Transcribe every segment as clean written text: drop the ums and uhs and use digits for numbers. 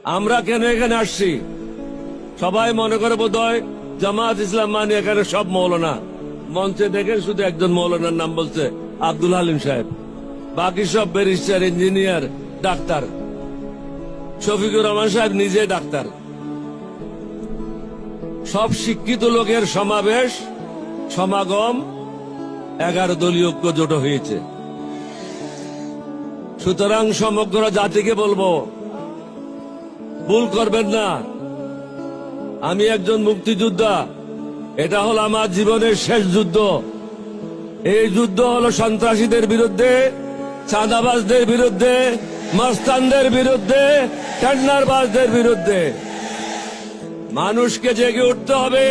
আমরা কেন এখানে আসছি? সবাই মনে করে বোধহয় জামাত ইসলাম মানে এখানে সব মৌলানা। মঞ্চে দেখেন শুধু একজন মৌলানার নাম বলছে, আব্দুল হালিম সাহেব। বাকি সব barrister, engineer, doctor. Shafiqur Rahman সাহেব নিজে ডাক্তার। সব শিক্ষিত লোকের সমাবেশ, সমাগম 11 দলীয় ঐক্য জোট হয়েছে। সুতরাং সমগ্র জাতিকে বলবো, ভুল করবেন না। আমি একজন মুক্তিযোদ্ধা, এটা হলো আমার জীবনের শেষ যুদ্ধ। এই যুদ্ধ হলো সন্ত্রাসীদের বিরুদ্ধে, চাঁদাবাজদের বিরুদ্ধে, মস্তানদের বিরুদ্ধে, টেন্ডারবাজদের বিরুদ্ধে। মানুষকে জেগে উঠতে হবে।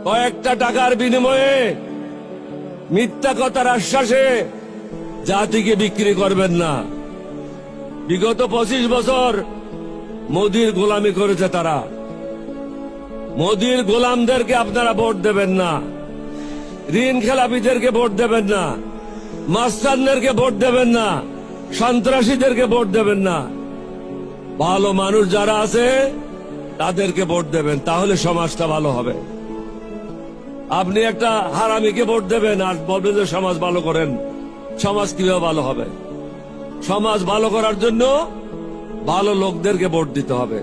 কয়েকটা টাকার বিনিময়ে, মিথ্যা কথার আশ্বাসে জাতিকে বিক্রি করবেন না। বিগত 25 বছর মোদির গোলামি করেছে তারা। মোদির গোলামদেরকে আপনারা ভোট দেবেন না, ঋণ খেলাপিদেরকে ভোট দেবেন না, মাস্তানদেরকে ভোট দেবেন না, সন্ত্রাসীদেরকে ভোট দেবেন না। ভালো মানুষ যারা আছে তাদেরকে ভোট দেবেন, তাহলে সমাজটা ভালো হবে। আপনি একটা হারামিকে ভোট দেবেন আর বলবেন যে সমাজ ভালো করেন, সমাজ কিভাবে ভালো হবে? সমাজ ভালো করার জন্য ভালো লোকদেরকে ভোট দিতে হবে।